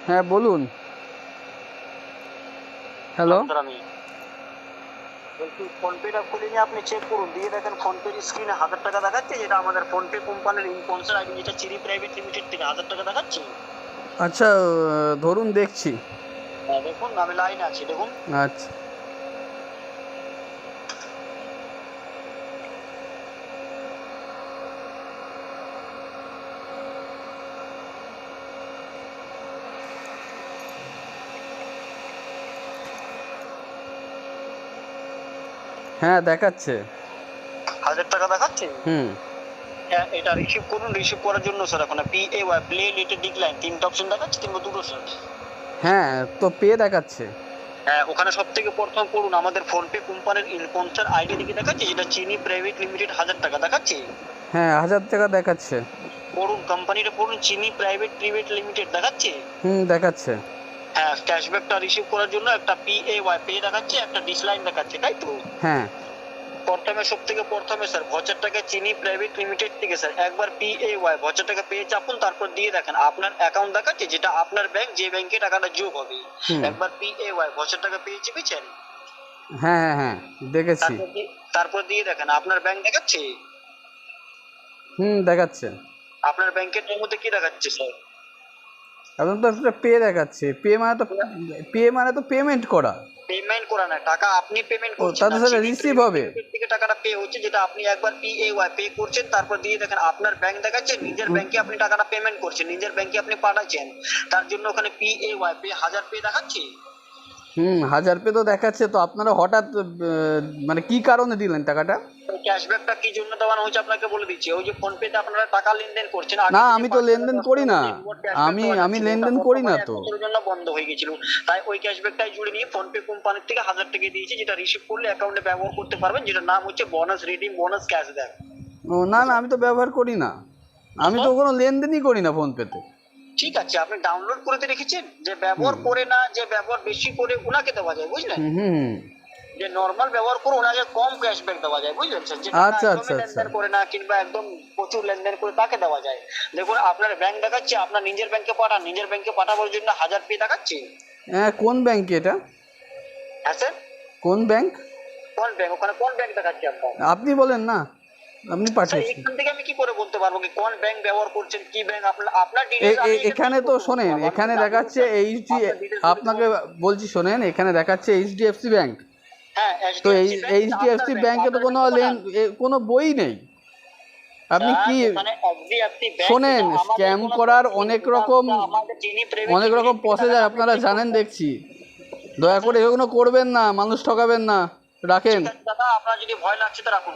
হ্যাঁ বলুন। Hello. Sir আমি বলছি ফোনপেটা খুলে নিয়ে আপনি চেক করুন, দিয়ে দেখেন ফোনপের স্ক্রিনে 1000 টাকা দেখাচ্ছে, যেটা আমাদের ফোনপে কোম্পানির স্পন্সর আইডি, যেটা চিরি প্রাইভেট লিমিটেড থেকে 1000 টাকা দেখাচ্ছে। আচ্ছা, ধরুন দেখছি। হ্যাঁ দেখুন, আমি লাইনে আছি, দেখুন। আচ্ছা। হ্যাঁ দেখাচ্ছে। 1000 টাকা দেখাচ্ছে। হুম। হ্যাঁ, এটা রিসিভ করুন। রিসিভ করার জন্য স্যার এখন পি এ ওয়াই প্লে লেটে ডিক্লাইন 3টা অপশন দেখাচ্ছে কিংবা 2টো স্যার। হ্যাঁ তো পে দেখাচ্ছে। হ্যাঁ, ওখানে সব থেকে প্রথম পড়ুন আমাদের ফোনপে কোম্পানির স্পন্সর আইডি দিকে দেখাচ্ছে, যেটা চিনি প্রাইভেট লিমিটেড 1000 টাকা দেখাচ্ছে। হ্যাঁ 1000 টাকা দেখাচ্ছে। পড়ুন, কোম্পানিটা পড়ুন, চিনি প্রাইভেট লিমিটেড দেখাচ্ছে। দেখাচ্ছে। হ্যাঁ, ক্যাশব্যাকটা রিসিভ করার জন্য একটা পি এ ওয়াই পে দেখাচ্ছে, একটা ডিসলাইন দেখাচ্ছে, তাই তো? হ্যাঁ। প্রথমে সব থেকে প্রথমে স্যার ভচার টাকা চিনি প্রাইভেট লিমিটেড থেকে স্যার একবার পি এ ওয়াই ভচার টাকা পেয়ে চাপুন, তারপর দিয়ে দেখেন আপনার অ্যাকাউন্ট দেখাচ্ছে, যেটা আপনার ব্যাংক, যে ব্যাংকে টাকাটা যোগ হবে। একবার পি এ ওয়াই ভচার টাকা পেয়ে চেপেছেন। হ্যাঁ হ্যাঁ হ্যাঁ দেখেছি। তারপর দিয়ে দেখেন আপনার ব্যাংক দেখাচ্ছে। দেখাচ্ছে। আপনার ব্যাংকের মধ্যে কি দেখাচ্ছে স্যার? এখন তো একটা পে দেখাচ্ছে। পে মানে তো পেমেন্ট করা। পেমেন্ট করা না, টাকা আপনি পেমেন্ট ও করছেন তাতে না, সেটা চিনি রিসিভ প্রাইভেট হবে। লিমিটেড থেকে টাকাটা পে হচ্ছে, যেটা আপনি একবার পি এ ওয়াই পে করছেন, তারপর দিয়ে দেখেন আপনার ব্যাংক দেখাচ্ছে, নিজের ব্যাংকে আপনি টাকাটা পেমেন্ট করছেন, নিজের ব্যাংকে আপনি পাঠাচ্ছেন, তার জন্য ওখানে P A Y pay 1000 pay দেখাচ্ছে। 1000 পে তো দেখাচ্ছে, তো আপনারা হঠাৎ মানে কি কারণে দিলেন টাকাটা? ক্যাশব্যাকটা কি জন্য দেওয়ানো হয়েছে আপনাকে বলে দিচ্ছি। ওই যে ফোন পেতে আপনারা টাকা লেনদেন করছেন, না আমি তো লেনদেন করি না। আমি লেনদেন করি না তো। এর জন্য বন্ধ হয়ে গিয়েছিল, তাই ওই ক্যাশব্যাকটাই জুড়ে নিয়ে ফোন পে কোম্পানির থেকে 1000 টাকা দিয়েছে, যেটা রিসিভ করলে অ্যাকাউন্টে ব্যবহার করতে পারবেন, যেটা নাম হচ্ছে বোনাস রিডিম বোনাস ক্যাশব্যাক। ও না না, আমি তো ব্যবহার করি না। আমি তো কোনো লেনদেনই করি না ফোন পেতে। ঠিক আছে, আপনি ডাউনলোড করে রেখেছেন, যে ব্যবহার করে না, যে ব্যবহার বেশি করে ওনাকে দেওয়া যায়, বুঝলেন? যে নরমাল ব্যবহার করে ওনাকে কম ক্যাশব্যাক দেওয়া যায়, বুঝলেন স্যার? যে আচ্ছা আচ্ছা আচ্ছা। লেনদেন করে না কিংবা একদম প্রচুর লেনদেন করে তাকে দেওয়া যায়। দেখুন আপনার ব্যাংক দেখাচ্ছে, আপনার নিজের ব্যাংকে পাঠান, নিজের ব্যাংকে পাঠাবার জন্য 1000 পে দেখাচ্ছে। হ্যাঁ কোন ব্যাংকে এটা? হ্যাঁ স্যার, কোন ব্যাংক? কোন ব্যাংক? ওখানে কোন ব্যাংক দেখাচ্ছে আপনার? আপনি বলেন না, আপনি স্যার পাঠিয়েছেন। এখান থেকে আমি কি করে বলতে পারবো কি কোন ব্যাংক ব্যবহার করছেন, কি ব্যাংক? আপনার ডিটেইলস আমি এখানে তো শোনেন, এখানে দেখাচ্ছে এইচডি। আপনাকে বলছি শোনেন, এখানে দেখাচ্ছে এইচডিএফসি ব্যাংক। হ্যাঁ, তো এইচডিএফসি ব্যাংকে তো কোনো বই নেই। আপনি কি শোনেন, স্ক্যাম করার অনেক রকম প্রসেস আপনারা জানেন দেখছি। দয়া করে এগুলো করবেন না, মানুষ ঠকাবেন না। রাখেন। দাদা, আপনার যদি ভয় লাগছে তো রাখুন।